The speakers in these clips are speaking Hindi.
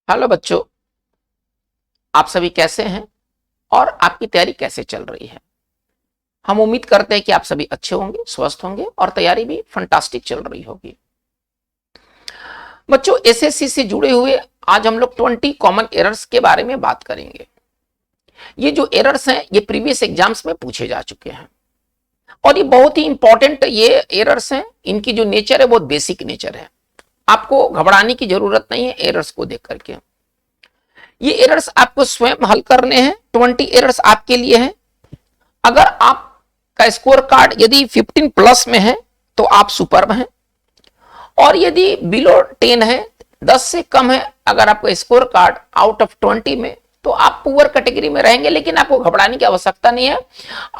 हेलो बच्चों, आप सभी कैसे हैं और आपकी तैयारी कैसे चल रही है। हम उम्मीद करते हैं कि आप सभी अच्छे होंगे, स्वस्थ होंगे और तैयारी भी फंटास्टिक चल रही होगी। बच्चों, एसएससी से जुड़े हुए आज हम लोग 20 कॉमन एरर्स के बारे में बात करेंगे। ये जो एरर्स हैं ये प्रीवियस एग्जाम्स में पूछे जा चुके हैं और ये बहुत ही इंपॉर्टेंट ये एरर्स हैं। इनकी जो नेचर है बहुत बेसिक नेचर है। आपको घबराने की जरूरत नहीं है एरर्स को देख करके। ये एरर्स आपको स्वयं हल करने हैं। 20 एरर्स आपके लिए हैं। अगर आपका स्कोर कार्ड यदि 15 प्लस में है तो आप सुपर्ब हैं, और यदि बिलो 10 है, 10 से कम है अगर आपका स्कोर कार्ड आउट ऑफ 20 में, तो आप पुअर कैटेगरी में रहेंगे। लेकिन आपको घबराने की आवश्यकता नहीं है।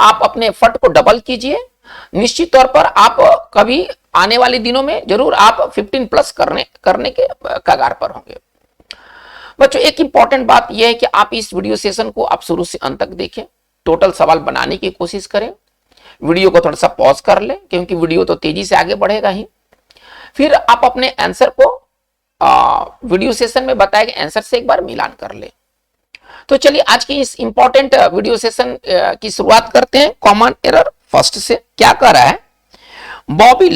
आप अपने एफर्ट को डबल कीजिए। निश्चित तौर पर आप कभी आने वाले दिनों में जरूर आप 15 प्लस करने के कगार पर होंगे। बच्चों, एक इंपॉर्टेंट बात यह है कि आप इस वीडियो सेशन को आप शुरू से अंत तक देखें। टोटल सवाल बनाने की कोशिश करें। वीडियो को थोड़ा सा पॉज कर लें क्योंकि वीडियो तो तेजी से आगे बढ़ेगा ही। फिर आप अपने आंसर को वीडियो सेशन में बताए गए आंसर से एक बार मिलान कर लें। तो चलिए आज की इस इंपॉर्टेंट वीडियो सेशन की शुरुआत करते हैं। कॉमन एरर फर्स्ट से क्या कह रहा है? Bobby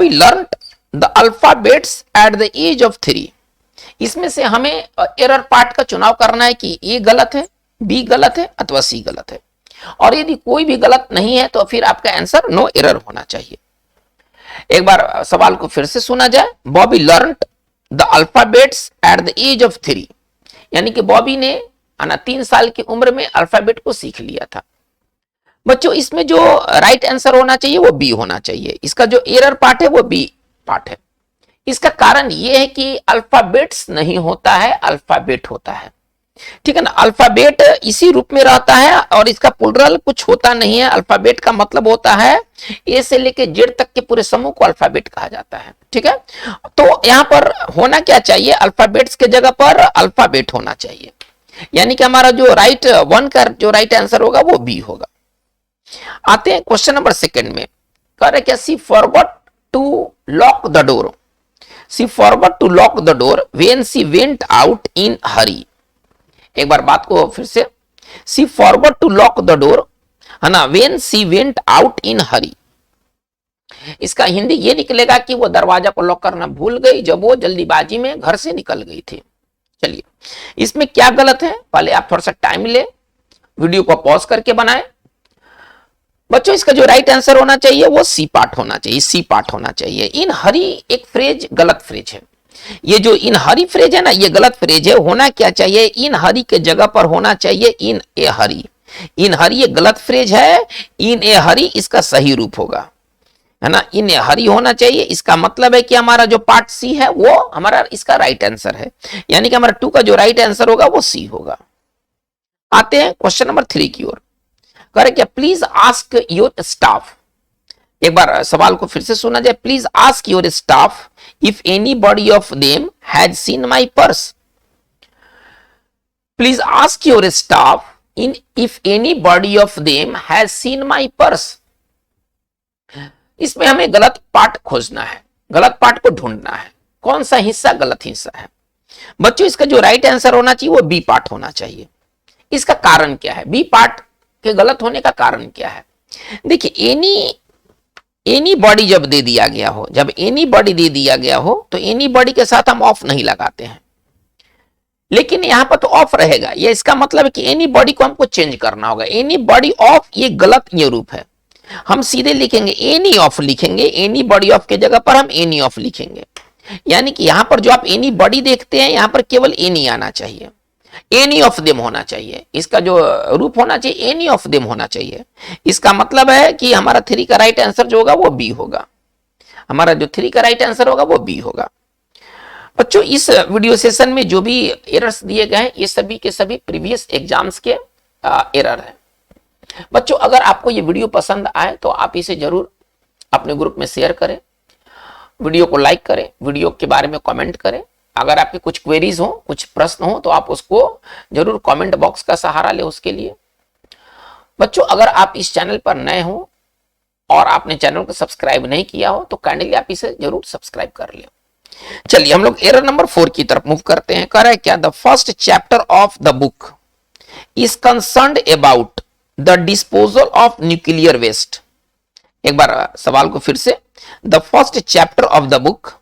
learned the alphabets at the age of 3। इसमें से हमें एरर पार्ट का चुनाव करना है कि ए गलत है, बी गलत है अथवा सी गलत है। और यदि कोई भी गलत नहीं है तो फिर आपका आंसर नो एरर होना चाहिए। एक बार सवाल को फिर से सुना जाए। Bobby learned the alphabets at the age of 3, यानी कि बॉबी ने 3 साल की उम्र में अल्फाबेट को सीख लिया था। बच्चों, इसमें जो राइट आंसर होना चाहिए वो बी होना चाहिए। इसका जो एरर पार्ट है वो बी पार्ट है। इसका कारण यह है कि अल्फाबेट्स नहीं होता है, अल्फाबेट होता है। ठीक है ना। अल्फाबेट इसी रूप में रहता है और इसका प्लुरल कुछ होता नहीं है। अल्फाबेट का मतलब होता है ए से लेके जेड तक के पूरे समूह को अल्फाबेट कहा जाता है। ठीक है। तो यहां पर होना क्या चाहिए? अल्फाबेट्स के जगह पर अल्फाबेट होना चाहिए। यानी कि हमारा जो राइट वन का जो राइट आंसर होगा वो बी होगा। आते हैं क्वेश्चन नंबर सेकंड में। कह रहे क्या? She forgot to lock the door. She forgot to lock the door when she went out in hurry। एक बार बात को फिर से। She forgot to lock the door, है ना, when she went out in hurry। इसका हिंदी ये निकलेगा कि वो दरवाजा को लॉक करना भूल गई जब वो जल्दीबाजी में घर से निकल गई थी। चलिए, इसमें क्या गलत है पहले आप थोड़ा सा टाइम ले, वीडियो को पॉज करके बनाए। बच्चों, इसका जो राइट आंसर होना चाहिए वो सी पार्ट होना चाहिए, सी पार्ट होना चाहिए। इन हरी एक फ्रेज गलत फ्रेज है। ये जो इन हरी फ्रेज है ना, ये गलत फ्रेज है। होना क्या चाहिए? इन हरी के जगह पर होना चाहिए इन ए हरी। इन हरी ये गलत फ्रेज है। इन ए हरी इसका सही रूप होगा, है ना। इन ए हरी होना चाहिए। इसका मतलब है कि हमारा जो पार्ट सी है वो हमारा इसका राइट आंसर है। यानी कि हमारा 2 का जो राइट आंसर होगा वो सी होगा। आते हैं क्वेश्चन नंबर 3 की ओर। करे क्या? Please ask your staff. एक बार सवाल को फिर से सुना जाए। Please ask your staff if any body of them has seen my purse. Please ask your staff in if any body of them has seen my purse. इसमें हमें गलत पार्ट खोजना है, गलत पार्ट को ढूंढना है। कौन सा हिस्सा गलत हिस्सा है? बच्चों, इसका जो राइट आंसर होना चाहिए वो बी पार्ट होना चाहिए। इसका कारण क्या है? बी पार्ट के गलत होने का कारण क्या है? देखिए, एनी बॉडी जब दे दिया गया हो, जब एनी बॉडी दे दिया गया हो तो एनी बॉडी के साथ हम ऑफ नहीं लगाते हैं। लेकिन यहां पर तो ऑफ रहेगा। ये इसका मतलब है कि एनी बॉडी को हमको चेंज करना होगा। एनी बॉडी ऑफ ये गलत ये रूप है। हम सीधे लिखेंगे एनी ऑफ लिखेंगे। एनी बॉडी ऑफ के जगह पर हम एनी ऑफ लिखेंगे। यानी कि यहां पर जो आप एनी बॉडी देखते हैं यहां पर केवल एनी आना चाहिए, एनी ऑफ देम होना चाहिए। इसका जो रूप होना चाहिए एनी ऑफ देम होना चाहिए। इसका मतलब है कि हमारा 3 का राइट आंसर जो होगा वो बी होगा। हमारा जो 3 का राइट आंसर होगा वो बी होगा। बच्चों, इस वीडियो सेशन में जो भी एरर्स दिए गए हैं ये सभी के सभी प्रीवियस एग्जाम्स के एरर है। बच्चों, अगर आपको ये वीडियो पसंद आए तो आप इसे जरूर अपने ग्रुप में शेयर करें, वीडियो को लाइक करें, वीडियो के बारे में कमेंट करें। अगर आपके कुछ क्वेरीज हो, कुछ प्रश्न हो तो आप उसको जरूर कमेंट बॉक्स का सहारा ले उसके लिए। बच्चों, अगर आप इस चैनल पर नए हो और आपने चैनल को सब्सक्राइब नहीं किया हो तो काइंडली आप इसे जरूर सब्सक्राइब कर ले। चलिए हम लोग एरर नंबर 4 की तरफ मूव करते हैं। कह रहा है क्या, the first chapter of the book is concerned about the disposal of nuclear waste. एक बार सवाल को फिर से, the first chapter of the book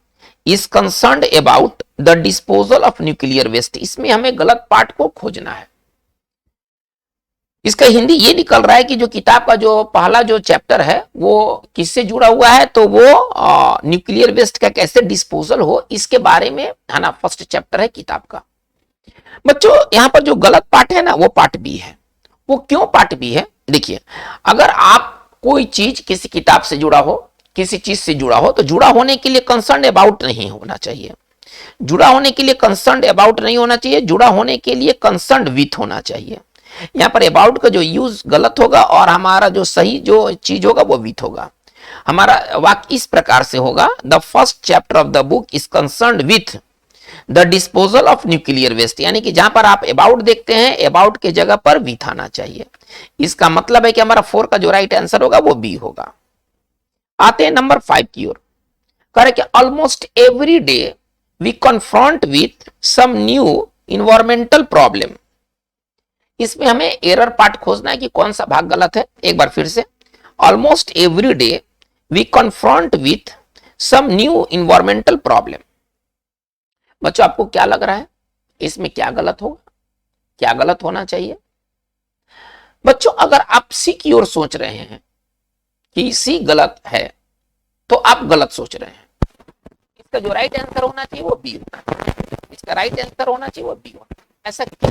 is concerned about the disposal of nuclear waste. इसमें हमें गलत पार्ट को खोजना है। इसका हिंदी ये निकल रहा है कि जो किताब का जो पहला जो चैप्टर है वो किससे जुड़ा हुआ है, तो वो न्यूक्लियर वेस्ट का कैसे डिस्पोजल हो, इसके बारे में है ना, फर्स्ट चैप्टर है किताब का। बच्चों यहां पर जो गलत पार्ट है ना, वो पार्ट बी है। वो क्यों पार्ट बी है, देखिए, अगर आप कोई चीज किसी किताब से जुड़ा हो, किसी चीज से जुड़ा हो, तो जुड़ा होने के लिए कंसर्न अबाउट नहीं होना चाहिए। जुड़ा होने के लिए कंसर्न अबाउट नहीं होना चाहिए, जुड़ा होने के लिए कंसर्न विथ होना चाहिए। यहां पर अबाउट का जो यूज गलत होगा और हमारा जो सही जो चीज होगा वो विथ होगा। हमारा वाक्य इस प्रकार से होगा, the first chapter of the book is concerned with the disposal of nuclear waste. यानी कि जहां पर आप अबाउट देखते हैं, अबाउट के जगह पर विथ आना चाहिए। इसका मतलब है कि हमारा 4 का जो राइट आंसर होगा वो बी होगा। आते हैं नंबर 5 की ओर। कह रहे कि almost every day we confront with some new environmental problem. इसमें हमें एरर पार्ट खोजना है कि कौन सा भाग गलत है। एक बार फिर से, almost every day we confront with some new environmental problem. बच्चों आपको क्या लग रहा है, इसमें क्या गलत होगा, क्या गलत होना चाहिए? बच्चों अगर आप सी की ओर सोच रहे हैं कि सी गलत है, तो आप गलत सोच रहे हैं। इसका जो राइट आंसर होना चाहिए वो बी होना चाहिए। इसका राइट आंसर होना चाहिए वो बी होना। ऐसा क्यों,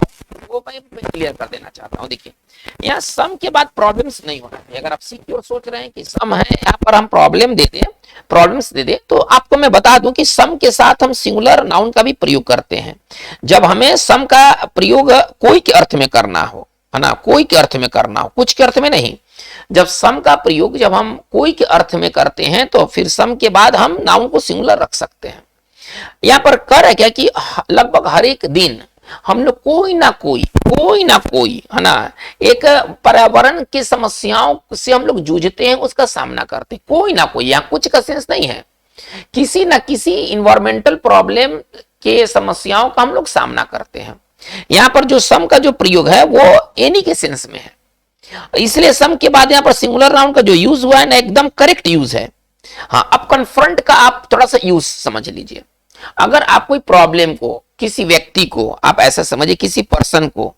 वो मैं क्लियर कर देना चाहता हूं। देखिए, यहाँ सम के बाद प्रॉब्लम्स नहीं होना चाहिए। अगर आप सी की ओर सोच रहे हैं कि सम है, यहाँ पर हम प्रॉब्लम्स दे दे, तो आपको मैं बता दूं कि सम के साथ हम सिंगुलर नाउन का भी प्रयोग करते हैं। जब हमें सम का प्रयोग कोई के अर्थ में करना हो, है ना, कोई के अर्थ में करना हो, कुछ के अर्थ में नहीं। जब सम का प्रयोग जब हम कोई के अर्थ में करते हैं, तो फिर सम के बाद हम नाउन को सिंगुलर रख सकते हैं। यहाँ पर कर है क्या कि लगभग हर एक दिन हम लोग कोई ना कोई है ना, एक पर्यावरण की समस्याओं से हम लोग जूझते हैं, उसका सामना करते हैं। कोई ना कोई, यहाँ कुछ का सेंस नहीं है, किसी ना किसी इन्वायरमेंटल प्रॉब्लम के समस्याओं का हम लोग सामना करते हैं। यहाँ पर जो सम का जो प्रयोग है वो एनी के सेंस में है, इसलिए सम के बाद यहाँ पर सिंगुलर नाउन का जो यूज हुआ है ना, एकदम करेक्ट यूज है। हाँ, अब कन्फ्रंट का आप थोड़ा सा यूज समझ लीजिए। अगर आप कोई प्रॉब्लम को, किसी व्यक्ति को, आप ऐसा समझिए किसी पर्सन को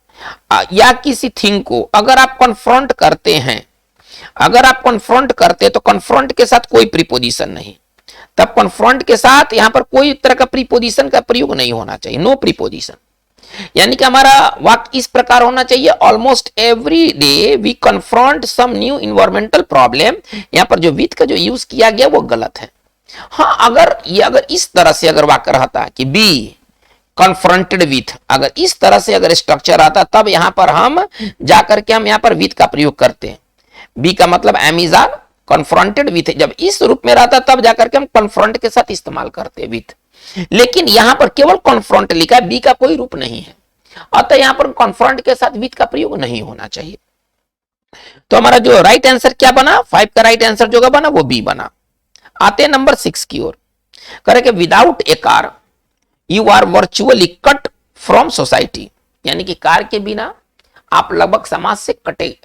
या किसी थिंग को अगर आप कन्फ्रंट करते हैं, अगर आप कन्फ्रंट करते हैं, तो कन्फ्रंट के साथ कोई प्रीपोजिशन नहीं, तब कन्फ्रंट के साथ यहां पर कोई तरह का प्रीपोजिशन का प्रयोग नहीं होना चाहिए, नो प्रीपोजिशन। यानी कि हमारा वाक्य इस प्रकार होना चाहिए, almost every day we confront some new environmental problem. यहां पर जो विथ का जो यूज किया गया वो गलत है। हाँ, अगर इस तरह से अगर वाक्य रहता कि बी कन्फ्रंटेड विथ, अगर इस तरह से अगर स्ट्रक्चर आता, तब यहां पर हम जाकर के हम यहां पर विथ का प्रयोग करते हैं। बी का मतलब am is are confronted with, जब इस रूप में रहता तब जाकर के हम कन्फ्रंट के साथ इस्तेमाल करते हैं विथ। लेकिन यहां पर केवल कन्फ्रंट लिखा है, बी का कोई रूप नहीं है, अतः यहां पर कन्फ्रंट के साथ विथ का प्रयोग नहीं होना चाहिए। तो हमारा जो राइट आंसर क्या बना, 5 का राइट आंसर जो बना वो बी बना। आते हैं नंबर 6 की ओर। करें कि without a car you are virtually cut from society. यानी कि कार के बिना आप लगभग समाज से कटे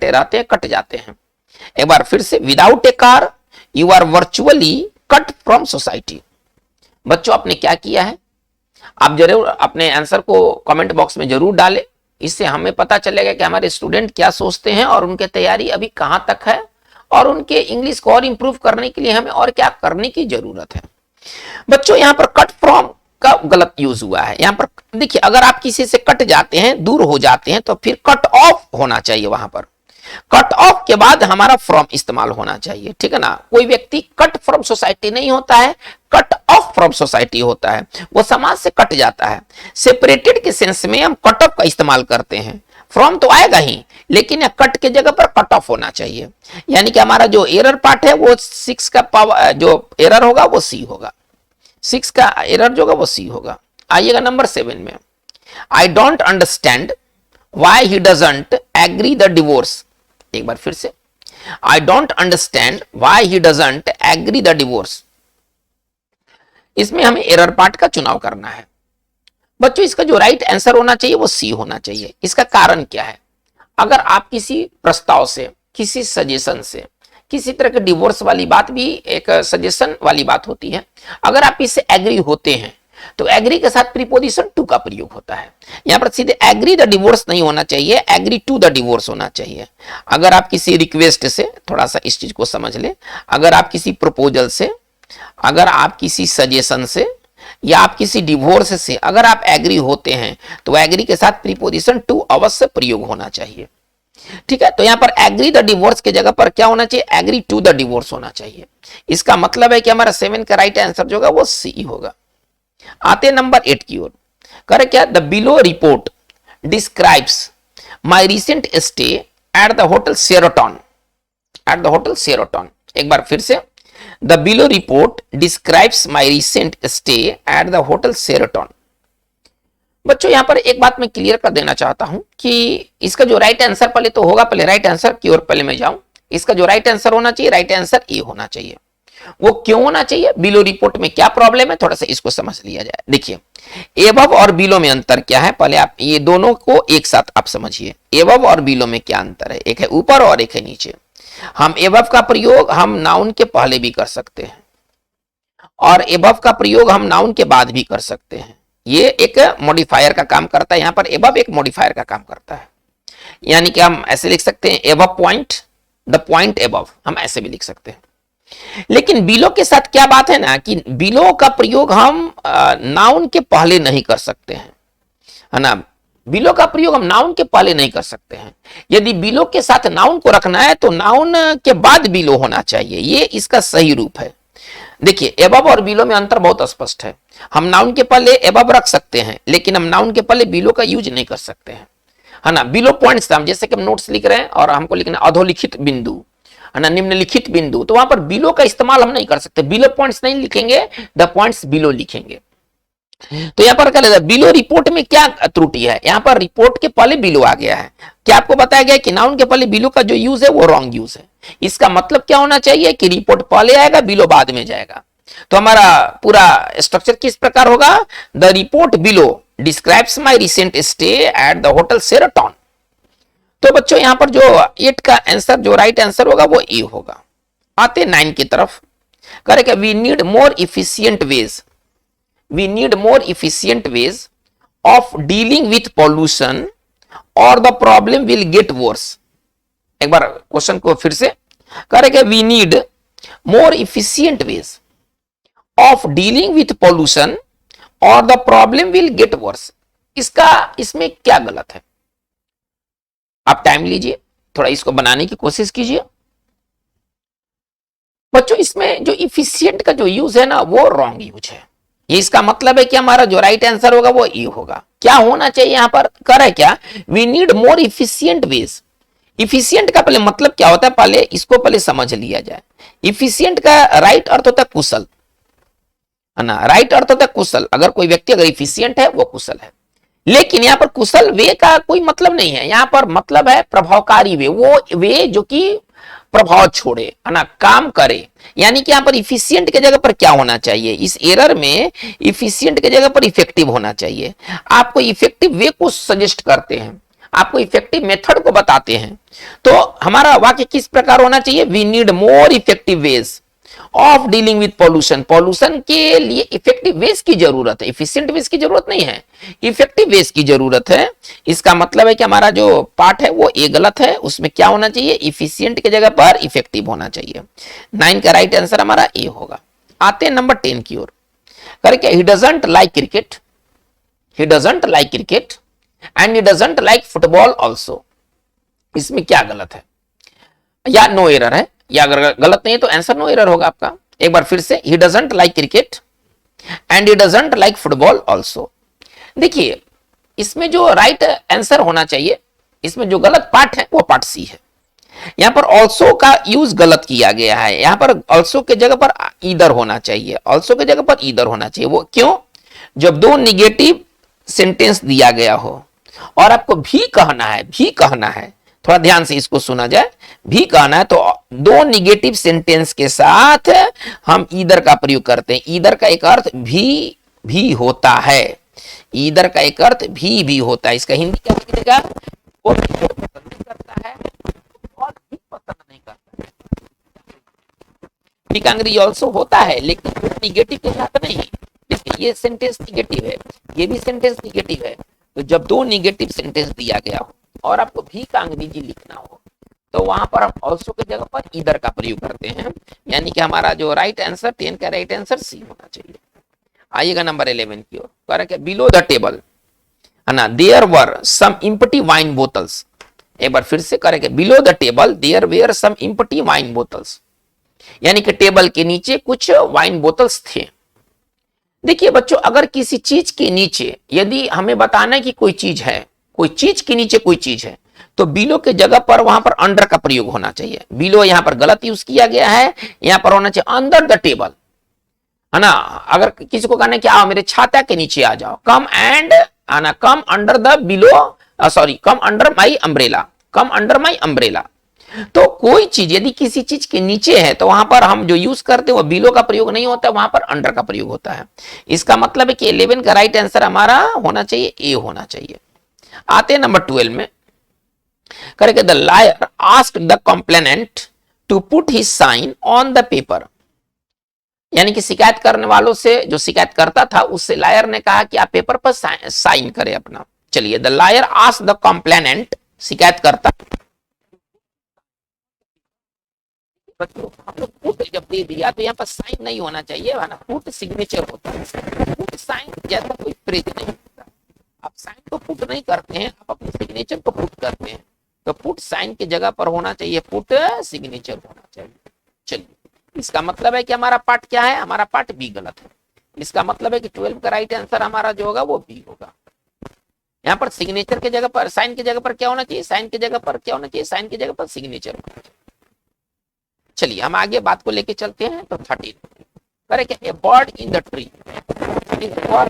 रहते हैं, कट जाते हैं। एक बार फिर से, without a car you are virtually cut from society. बच्चों आपने क्या किया है, आप जरूर अपने आंसर को कमेंट बॉक्स में जरूर डालें, इससे हमें पता चलेगा कि हमारे स्टूडेंट क्या सोचते हैं और उनके तैयारी अभी कहां तक है, और उनके इंग्लिश को और इंप्रूव करने के लिए हमें और क्या करने की जरूरत है। बच्चों यहां पर कट फ्रॉम का गलत यूज हुआ है। यहां पर देखिए, अगर आप किसी से कट जाते हैं, दूर हो जाते हैं, तो फिर कट ऑफ होना चाहिए। वहां पर कट ऑफ के बाद हमारा फ्रॉम इस्तेमाल होना चाहिए, ठीक है ना। कोई व्यक्ति कट फ्रॉम सोसाइटी नहीं होता है, कट ऑफ फ्रॉम सोसाइटी होता है, वो समाज से कट जाता है। सेपरेटेड के सेंस में हम कट ऑफ का इस्तेमाल करते हैं, फ्रॉम तो आएगा ही, लेकिन कट के जगह पर कट ऑफ होना चाहिए। यानी कि हमारा जो एरर पार्ट है वो 6 का पावर जो एरर होगा वो सी होगा, 6 का एरर जो होगा वो सी होगा। आइएगा नंबर 7 में, I don't understand why he doesn't agree the divorce. एक बार फिर से, I don't understand why he doesn't agree the divorce. इसमें हमें एरर पार्ट का चुनाव करना है। बच्चों इसका जो राइट आंसर होना चाहिए वो सी होना चाहिए। इसका कारण क्या है? अगर आप किसी प्रस्ताव से, किसी सजेशन से, किसी तरह के डिवोर्स वाली बात भी एक सजेशन वाली बात होती है, अगर आप इससे एग्री होते हैं तो एग्री के साथ प्रीपोजिशन टू का प्रयोग होता है। यहां पर सीधे एग्री द डिवोर्स नहीं होना चाहिए, एग्री टू द डिवोर्स होना चाहिए। अगर आप किसी रिक्वेस्ट से, थोड़ा सा इस चीज को समझ ले, अगर आप किसी प्रपोजल से, अगर आप किसी सजेशन से या आप किसी डिवोर्स से अगर आप एग्री होते हैं तो एग्री के साथ प्रीपोजिशन टू अवश्य प्रयोग होना चाहिए। ठीक है, तो यहां पर एग्री द डिवोर्स की जगह पर क्या होना चाहिए? एग्री टू द डिवोर्स होना चाहिए। इसका मतलब है कि हमारा 7 का राइट आंसर जो होगा वो सी होगा। आते नंबर 8 की ओर। करे क्या? The below report describes my recent stay at the hotel Sheraton. At the hotel Sheraton. एक बार फिर से, the below report describes my recent stay at the hotel Sheraton. बच्चों यहां पर एक बात मैं क्लियर कर देना चाहता हूं कि इसका जो राइट आंसर पहले तो होगा, पहले राइट आंसर की ओर पहले मैं जाऊं। इसका जो राइट आंसर होना चाहिए, राइट आंसर ए होना चाहिए। वो क्यों होना चाहिए? बिलो रिपोर्ट में क्या प्रॉब्लम है, थोड़ा सा इसको समझ लिया जाए। देखिए, एबव और बिलो में अंतर क्या है, पहले आप ये दोनों को एक साथ आप समझिए। एबव और बिलो में क्या अंतर है? एक है ऊपर और एक है नीचे। हम एबव का प्रयोग हम नाउन के पहले भी कर सकते हैं और एबव का प्रयोग हम नाउन के बाद भी कर सकते हैं। ये एक मॉडिफायर का काम करता है। यहां पर एबव एक मॉडिफायर का काम करता है, यानी कि हम ऐसे लिख सकते हैं above point, the point above, हम ऐसे भी लिख सकते हैं। लेकिन बिलो के साथ क्या बात है ना कि बिलो का प्रयोग हम नाउन के पहले नहीं कर सकते हैं, है ना। बिलो का प्रयोग हम नाउन के पहले नहीं कर सकते हैं। यदि बिलो के साथ नाउन को रखना है तो नाउन के बाद बिलो होना चाहिए, ये इसका सही रूप है। देखिए, एबव और बिलो में अंतर बहुत स्पष्ट है। हम नाउन के पहले एबव रख सकते हैं लेकिन हम नाउन के पहले बिलो का यूज नहीं कर सकते हैं, है ना। बिलो पॉइंट्स, हम जैसे कि हम नोट्स लिख रहे हैं और हमको लिखना अधोलिखित बिंदु, है ना, निम्नलिखित बिंदु, तो वहां पर बिलो का इस्तेमाल हम नहीं कर सकते। बिलो पॉइंट्स नहीं लिखेंगे, द पॉइंट्स बिलो लिखेंगे। तो यहां पर क्या लगता है? बिलो रिपोर्ट में क्या त्रुटि है? यहां पर रिपोर्ट के पहले बिलो आ गया है। क्या आपको बताया गया कि नाउन के पहले बिलो का जो यूज है वो रॉन्ग यूज है। इसका मतलब क्या होना चाहिए कि रिपोर्ट पहले आएगा, बिलो बाद में जाएगा। तो हमारा पूरा स्ट्रक्चर किस प्रकार होगा? The report below describes my recent stay at the hotel Sheraton. तो बच्चों यहां पर जो 8 का आंसर, जो राइट आंसर होगा वो ए होगा। आते 9 की तरफ। Correct, we need more efficient ways, we need more efficient ways of dealing with pollution और the problem will get worse. एक बार क्वेश्चन को फिर से करेंगे, we need more efficient ways of dealing with pollution और the problem will get worse. इसमें क्या गलत है? आप टाइम लीजिए, थोड़ा इसको बनाने की कोशिश कीजिए। बच्चों इसमें जो इफिशियंट का जो यूज है ना वो रॉन्ग यूज है। ये इसका मतलब है कि हमारा जो राइट आंसर होगा वो ई होगा। क्या होना चाहिए यहां पर? करे क्या? We need more efficient ways. Efficient का पहले मतलब क्या होता है, पहले इसको पहले समझ लिया जाए। इफिशियंट का राइट अर्थ होता है कुशल, है ना। राइट अर्थ होता है कुशल। अगर कोई व्यक्ति अगर इफिशियंट है वो कुशल है। लेकिन यहां पर कुशल वे का कोई मतलब नहीं है। यहां पर मतलब है प्रभावकारी वे, वो वे जो कि प्रभाव छोड़े, है ना, काम करे। यानी कि यहां पर इफिशियंट के जगह पर क्या होना चाहिए? इस एरर में इफिशियंट के जगह पर इफेक्टिव होना चाहिए। आपको इफेक्टिव वे को सजेस्ट करते हैं, आपको इफेक्टिव मेथड को बताते हैं। तो हमारा वाक्य किस प्रकार होना चाहिए? We need more effective ways of dealing with pollution. Pollution के लिए इफेक्टिव वेज की जरूरत है, इफिशिएंट वेज की जरूरत नहीं है, इफेक्टिव वेज की जरूरत है। इसका मतलब है कि हमारा जो पार्ट है वो ए गलत है। उसमें क्या होना चाहिए? इफिशिएंट की जगह पर इफेक्टिव होना चाहिए। 9 का राइट आंसर हमारा ए होगा। आते हैं नंबर 10 की ओर। करके he doesn't like cricket, he doesn't like cricket and he doesn't like football also. इसमें क्या गलत है? या नो एरर है, या अगर गलत नहीं है तो आंसर नो एरर होगा आपका। एक बार फिर से, he doesn't like cricket and he doesn't like football also. देखिए इसमें जो राइट आंसर होना चाहिए, इसमें जो गलत पार्ट है वो पार्ट सी है। यहां पर ऑल्सो का यूज गलत किया गया है। यहां पर ऑल्सो के जगह पर ईदर होना चाहिए, ऑल्सो के जगह पर ईदर होना चाहिए। वो क्यों? जब दो निगेटिव सेंटेंस दिया गया हो और आपको भी कहना है, भी कहना है, थोड़ा ध्यान से इसको सुना जाए, भी कहना है तो दो निगेटिव सेंटेंस के साथ हम ईदर का प्रयोग करते हैं। ईदर का एक अर्थ भी होता है, ईदर का एक अर्थ भी होता है। इसका हिंदी क्या लिखेगा? वो पसंद नहीं करता है और भी पसंद नहीं करता है। ठीक, अंग्रेजी ऑल्सो होता है लेकिन निगेटिव के साथ नहीं। देखिए ये सेंटेंस निगेटिव है, ये भी सेंटेंस निगेटिव है। तो जब दो निगेटिव सेंटेंस दिया गया हो और आपको भी का अंग्रेजी लिखना हो तो वहां पर हम ऑल्सो की जगह पर ईदर का प्रयोग करते हैं। यानी कि हमारा जो राइट आंसर 10 का राइट आंसर सी होना चाहिए। आइएगा नंबर 11 की ओर। कह रहा है बिलो द टेबल है ना, there were some empty wine bottles. एक बार फिर से करेंगे, below the table there were some empty wine bottles, यानी कि टेबल के नीचे कुछ वाइन बोतल्स थे। देखिए बच्चों, अगर किसी चीज के नीचे यदि हमें बताना है कि कोई चीज है, कोई चीज के नीचे कोई चीज है, तो बिलो के जगह पर वहां पर अंडर का प्रयोग होना चाहिए। बिलो यहां पर गलत यूज किया गया है, यहां पर होना चाहिए अंडर द टेबल, है ना। अगर किसी को कहना है कि आओ मेरे छाता के नीचे आ जाओ, कम एंड आना, come under the below, sorry come under my umbrella, come under my umbrella. तो कोई चीज यदि किसी चीज के नीचे है तो वहां पर हम जो यूज करते हैं वो बिलो का प्रयोग नहीं होता, वहां पर अंडर का प्रयोग होता है। इसका मतलब है कि 11 का राइट आंसर हमारा होना चाहिए ए होना चाहिए। आते हैं नंबर 12 में। Correct, the lawyer asked the complainant to put his sign on the paper, यानी कि शिकायत करने वालों से, जो शिकायत करता था उससे लायर ने कहा कि आप पेपर पर साइन करें अपना। चलिए, the lawyer asked the complainant, शिकायत करता, बच्चों हम लोग पुट जब दे दिया तो यहाँ पर साइन नहीं होना चाहिए, है ना, पुट सिग्नेचर होता है। पुट साइन जैसा कोई फ्रेज नहीं होता। आप साइन को पुट नहीं करते हैं, आप अपने सिग्नेचर को पुट करते हैं। तो पुट साइन की जगह पर होना चाहिए, पुट सिग्नेचर होना चाहिए। चलिए, इसका मतलब है कि हमारा पार्ट क्या है? हमारा पार्ट बी गलत है। इसका मतलब है कि 12 का राइट आंसर हमारा जो होगा वो बी होगा। यहाँ पर सिग्नेचर की जगह पर, साइन की जगह पर क्या होना चाहिए? साइन की जगह पर क्या होना चाहिए? साइन की जगह पर सिग्नेचर होना चाहिए। चलिए हम आगे बात को लेके चलते हैं। तो 13 correct, A bird in the tree, एक बार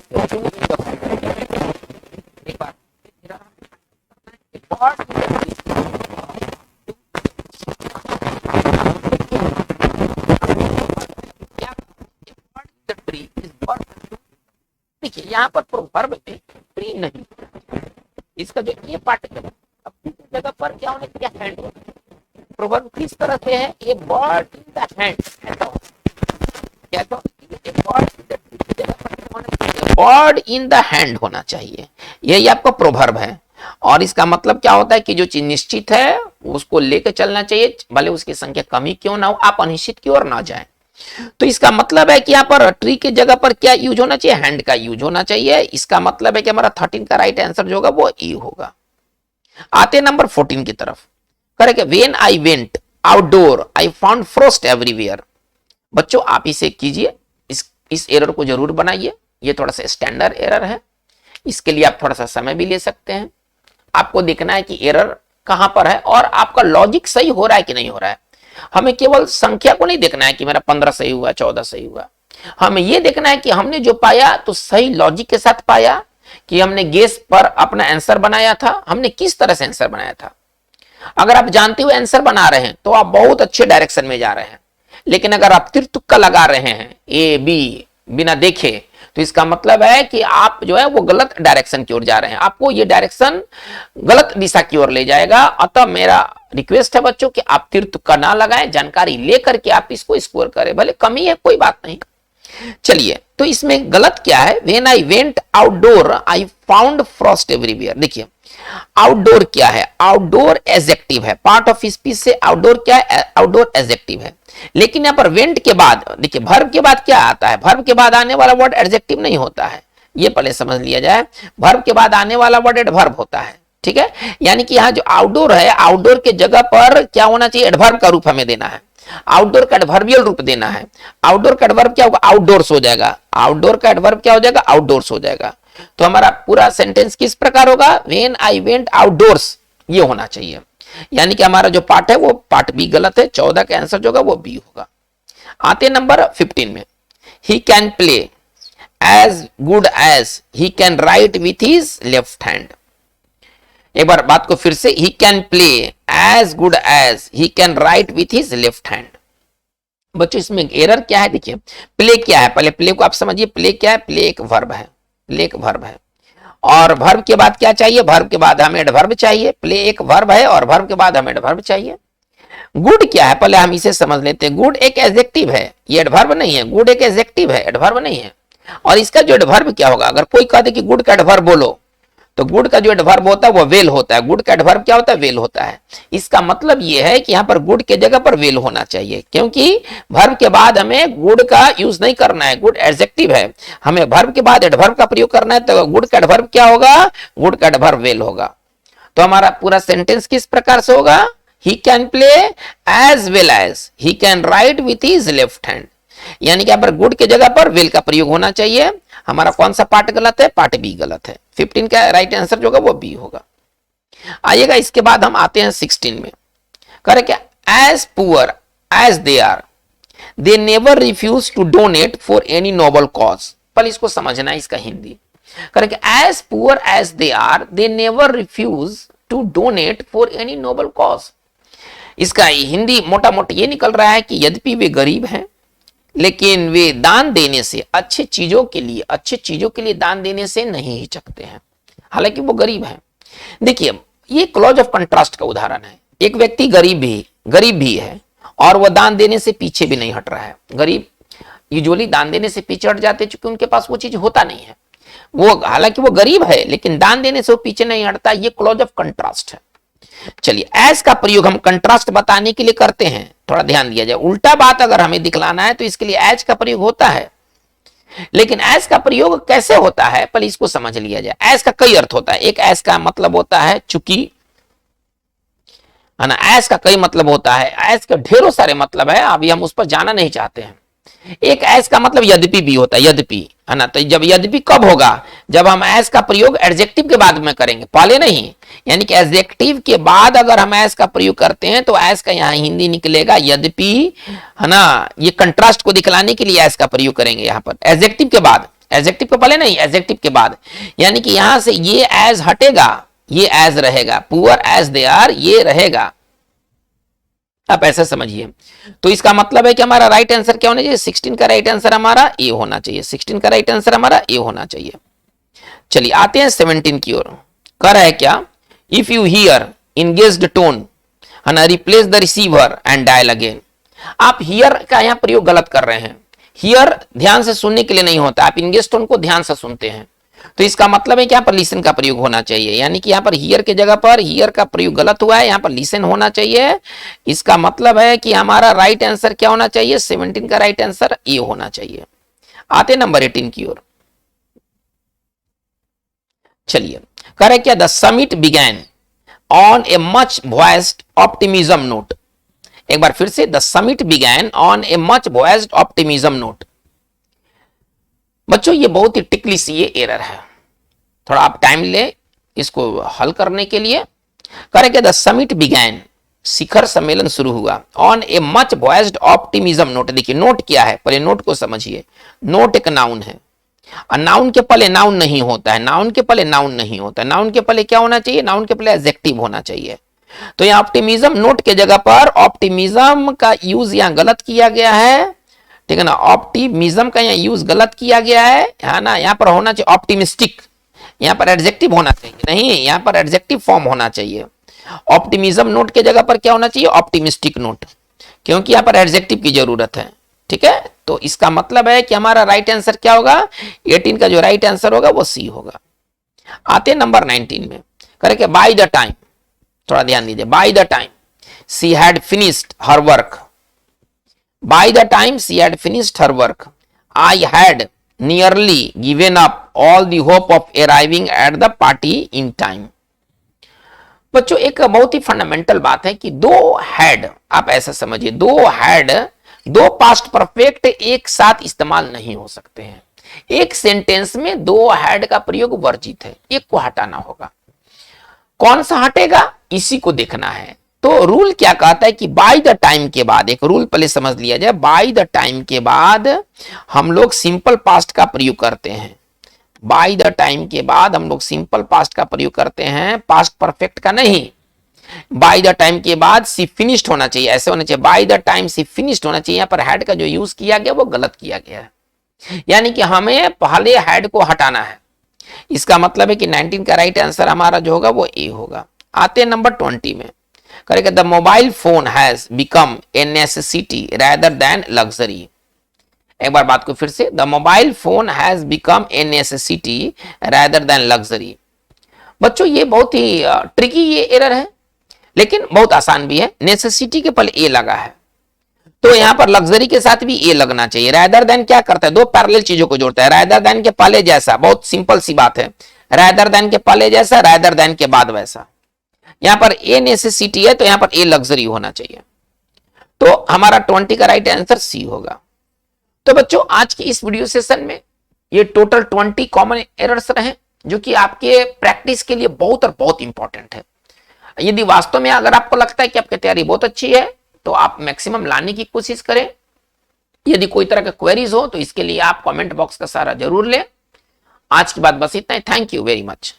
देखिए यहाँ पर प्रोवर्ब में ट्री नहीं, इसका जो ये पार्ट है अब जगह पर क्या होना चाहिए? हैंड। प्रोवर्ब किस तरह से है? ए बर्ड इन द हैंड, क्या तो बर्ड इन द हैंड होना चाहिए। यही आपका प्रोवर्ब है। और इसका मतलब क्या होता है कि जो चीज निश्चित है उसको लेकर चलना चाहिए, भले उसकी संख्या कम ही क्यों ना हो, आप अनिश्चित की ओर ना जाए। तो इसका मतलब है कि यहाँ पर ट्री की जगह पर क्या यूज होना चाहिए? हैंड का यूज होना चाहिए। इसका मतलब है कि हमारा 13 का राइट आंसर जो होगा वो ई होगा। आते नंबर 14 की तरफ। Correct, when I went outdoor I found frost everywhere. बच्चों आप इसे कीजिए, इस एरर को जरूर बनाइए। ये थोड़ा सा स्टैंडर्ड एरर है, इसके लिए आप थोड़ा सा समय भी ले सकते हैं। आपको देखना है कि एरर कहां पर है और आपका लॉजिक सही हो रहा है कि नहीं हो रहा है। हमें केवल संख्या को नहीं देखना है कि मेरा 15 सही हुआ, 14 सही हुआ। हमें यह देखना है कि हमने जो पाया तो सही लॉजिक के साथ पाया, कि हमने गेस पर अपना आंसर बनाया था, हमने किस तरह से आंसर बनाया था। अगर आप जानते हुए आंसर बना रहे हैं तो आप बहुत अच्छे डायरेक्शन में जा रहे हैं। लेकिन अगर आप तिर तुक्का लगा रहे हैं ए बी बिना देखे, तो इसका मतलब है कि आप जो है वो गलत डायरेक्शन की ओर जा रहे हैं, आपको ये डायरेक्शन गलत दिशा की ओर ले जाएगा। अतः मेरा रिक्वेस्ट है बच्चों कि आप तिर तुक्का ना लगाएं, जानकारी लेकर के आप इसको स्कोर करें, भले कमी है कोई बात नहीं। चलिए, तो इसमें गलत क्या है? When I went outdoor I found Frost everywhere. देखिए आउटडोर क्या है? आउटडोर एडजेक्टिव है, पार्ट ऑफ स्पीच से आउटडोर क्या है? आउटडोर एडजेक्टिव है। लेकिन यहां पर वेंट के बाद देखिए वर्ब के बाद क्या आता है? वर्ब के बाद आने वाला वर्ड एडजेक्टिव नहीं होता है, ये पहले समझ लिया जाए। वर्ब के बाद आने वाला वर्ड एडवर्ब होता है, ठीक है। यानी कि यहाँ जो आउटडोर है, आउटडोर के जगह पर क्या होना चाहिए? एडवर्ब का रूप हमें देना है, आउटडोर का एडवर्बियल रूप देना है। आउटडोर का एडवर्ब क्या होगा? आउटडोर्स हो जाएगा। आउटडोर का एडवर्ब क्या हो जाएगा? आउटडोर्स हो जाएगा। तो हमारा पूरा सेंटेंस किस प्रकार होगा? व्हेन आई वेंट आउटडोर्स, ये होना चाहिए। यानी कि हमारा जो पार्ट है वो पार्ट बी गलत है, 14 का आंसर जो होगा वो बी होगा। आते नंबर 15 में। He can play as good as he can write with his left hand. एक बार बात को फिर से, he can play as good as he can write with his left hand. बच्चों इसमें एरर क्या है, देखिए प्ले क्या है, पहले प्ले को आप समझिए, प्ले क्या है, प्ले एक वर्ब है, प्ले एक वर्ब है, और वर्ब के बाद क्या चाहिए, वर्ब के बाद हमें एडवर्ब चाहिए। प्ले एक वर्ब है और वर्ब के बाद हमें एडवर्ब चाहिए। गुड क्या है, पहले हम इसे समझ लेते हैं। गुड एक एडजेक्टिव है, ये एडवर्ब नहीं है, गुड एक एडजेक्टिव है, एडवर्ब नहीं है। और इसका जो एडवर्ब क्या होगा, अगर कोई कह दे कि गुड का एडवर्ब बोलो, तो गुड का जो एडवर्ब होता है वो वेल होता है। गुड का एडवर्ब क्या होता है, वेल होता है। इसका मतलब ये है कि यहां पर गुड के जगह पर वेल होना चाहिए, क्योंकि वर्ब के बाद हमें गुड का यूज नहीं करना है, गुड एडजेक्टिव है, हमें वर्ब के बाद एडवर्ब का प्रयोग करना है। तो गुड का एडवर्ब क्या होगा, गुड का एडवर्ब वेल होगा। तो हमारा पूरा सेंटेंस किस प्रकार से होगा, he can play as well as he can write with his left hand। यानी कि यहां पर गुड के जगह पर वेल का प्रयोग होना चाहिए। हमारा कौन सा पार्ट गलत है, पार्ट बी गलत है। 15 का राइट आंसर जो होगा वो बी होगा। आइएगा इसके बाद हम आते हैं 16 में। करे क्या, as poor as they are they never refuse to donate for any noble cause. पर इसको समझना है, इसका हिंदी करे क्या, as poor as they are they never refuse to donate for any noble cause. इसका हिंदी मोटा मोटा ये निकल रहा है कि यद्यपि वे गरीब हैं, लेकिन वे दान देने से, अच्छे चीजों के लिए दान देने से नहीं हिचकते हैं, हालांकि वो गरीब हैं। देखिए ये क्लॉज ऑफ कंट्रास्ट का उदाहरण है। एक व्यक्ति गरीब भी है और वह दान देने से पीछे भी नहीं हट रहा है। गरीब यूजुअली दान देने से पीछे हट जाते, चूंकि उनके पास वो चीज होता नहीं है। वो हालांकि वो गरीब है, लेकिन दान देने से वो पीछे नहीं हटता। ये क्लॉज ऑफ कंट्रास्ट है। चलिए एज का प्रयोग हम कंट्रास्ट बताने के लिए करते हैं, थोड़ा ध्यान दिया जाए। उल्टा बात अगर हमें दिखलाना है तो इसके लिए एज का प्रयोग होता है, लेकिन एज का प्रयोग कैसे होता है पहले इसको समझ लिया जाए। एज का कई अर्थ होता है। एक एज का मतलब होता है चूंकि, है ना, एज का कई मतलब होता है, एज का ढेरों सारे मतलब है, अभी हम उस पर जाना नहीं चाहते हैं। एक एज का मतलब यद्यपि भी होता है, यद्यपि, है ना। तो जब यद्यपि कब होगा, जब हम एज का प्रयोग एडजेक्टिव के बाद में करेंगे, पहले नहीं। यानी कि एडजेक्टिव के बाद अगर हम एज का प्रयोग करते हैं तो एज का यहां हिंदी निकलेगा यद्यपि, है ना। ये कंट्रास्ट को दिखलाने के लिए एज का प्रयोग करेंगे यहां पर, एडजेक्टिव के बाद, एडजेक्टिव के पहले नहीं, एडजेक्टिव के बाद। यानी कि यहां से ये एज हटेगा, ये एज रहेगा, पुअर एज दे आर ये रहेगा। आप ऐसा समझिए। तो इसका मतलब है कि हमारा राइट आंसर क्या होना चाहिए, 16 का राइट आंसर हमारा ए होना चाहिए। 16 का राइट आंसर हमारा ए होना चाहिए। चलिए आते हैं 17 की ओर। कर है क्या, if you here engaged tone, है ना, replace the receiver and dial again. आप हियर का यहां प्रयोग गलत कर रहे हैं। हियर ध्यान से सुनने के लिए नहीं होता, आप इंगेज्ड टोन को ध्यान से सुनते हैं। तो इसका मतलब है कि यहाँ पर लिसन का प्रयोग होना चाहिए। यानी कि यहाँ पर हियर के जगह पर हियर का प्रयोग गलत हुआ है, यहाँ पर लिसन होना चाहिए। इसका मतलब है कि हमारा राइट आंसर क्या होना चाहिए, 17 का राइट आंसर ए होना चाहिए। आते नंबर 18 की ओर। चलिए करे क्या, the summit began on a much voiced optimism note. एक बार फिर से, the summit began on a much voiced optimism note. बच्चों ये बहुत ही टिकली सी ये एरर है, थोड़ा आप टाइम ले इसको हल करने के लिए। करेंगे द समिट बिगैन, शिखर सम्मेलन शुरू हुआ, on a much voiced optimism note. देखिए नोट क्या है, पहले नोट को समझिए। नोट एक नाउन है, और नाउन के पहले नाउन नहीं होता है, नाउन के पहले नाउन नहीं होता है। नाउन के पहले क्या होना चाहिए, नाउन के पहले एडजेक्टिव होना चाहिए। तो यहाँ ऑप्टिमिज्म नोट के जगह पर ऑप्टिमिज्म का यूज यहाँ गलत किया गया है, ठीक है ना। ऑप्टिमिज्म का यहाँ यूज गलत किया गया है ना। यहाँ पर होना चाहिए ऑप्टिमिस्टिक, यहाँ पर एडजेक्टिव होना चाहिए, नहीं यहाँ पर एडजेक्टिव फॉर्म होना चाहिए। ऑप्टिमिज्म नोट के जगह पर क्या होना चाहिए, ऑप्टिमिस्टिक नोट, क्योंकि यहाँ पर एडजेक्टिव की जरूरत है, ठीक है। तो इसका मतलब है कि हमारा राइट आंसर क्या होगा, 18 का जो राइट आंसर होगा वो सी होगा। आते नंबर 19 में। करेंगे बाय द टाइम, थोड़ा ध्यान दीजिए, bye the time she had finished her work, by the time she had finished her work, I had nearly given up all the hope of arriving at the party in time। बच्चों एक बहुत ही फंडामेंटल बात है कि दो हैड, आप ऐसा समझिए, दो हैड, दो पास्ट परफेक्ट एक साथ इस्तेमाल नहीं हो सकते हैं। एक सेंटेंस में दो हैड का प्रयोग वर्जित है, एक को हटाना होगा। कौन सा हटेगा इसी को देखना है। तो रूल क्या कहता है कि बाय द टाइम के बाद, एक रूल पहले समझ लिया जाए, बाय द टाइम के बाद हम लोग सिंपल पास्ट का प्रयोग करते हैं। बाय द टाइम के बाद हम लोग सिंपल पास्ट का प्रयोग करते हैं, पास्ट परफेक्ट का नहीं। बाय द टाइम के बाद सी फिनिश्ड होना चाहिए, ऐसे होना चाहिए, by the time she finished होना चाहिए। यहाँ पर हैड का जो यूज किया गया वो गलत किया गया है, यानी कि हमें पहले हैड को हटाना है। इसका मतलब है कि 19 का राइट आंसर हमारा जो होगा वो ए होगा। आते हैं नंबर 20 में, करेगा the mobile phone has become a necessity rather than luxury. एक बार बात को फिर से, the mobile phone has become a necessity rather than luxury. बच्चों ये बहुत ही ट्रिकी ये एरर है, लेकिन बहुत आसान भी है। नेसेसिटी के पहले ए लगा है, तो यहां पर लग्जरी के साथ भी ए लगना चाहिए। रैदर देन क्या करता है, दो पैरेलल चीजों को जोड़ता है। रैदर देन के पहले जैसा, बहुत सिंपल सी बात है, रैदर देन के पहले जैसा, रैदर देन के बाद वैसा। यहां पर ए नेसेसिटी है तो यहां पर ए लग्जरी होना चाहिए, तो हमारा 20 का राइट आंसर सी होगा। तो बच्चों आज की इस वीडियो सेशन में ये टोटल 20 कॉमन एरर्स रहे, जो कि आपके प्रैक्टिस के लिए बहुत और बहुत इंपॉर्टेंट है। यदि वास्तव में अगर आपको लगता है कि आपकी तैयारी बहुत अच्छी है, तो आप मैक्सिमम लाने की कोशिश करें। यदि कोई तरह का क्वेरीज हो तो इसके लिए आप कमेंट बॉक्स का सहारा जरूर लें। आज की बात बस इतना ही। Thank you very much.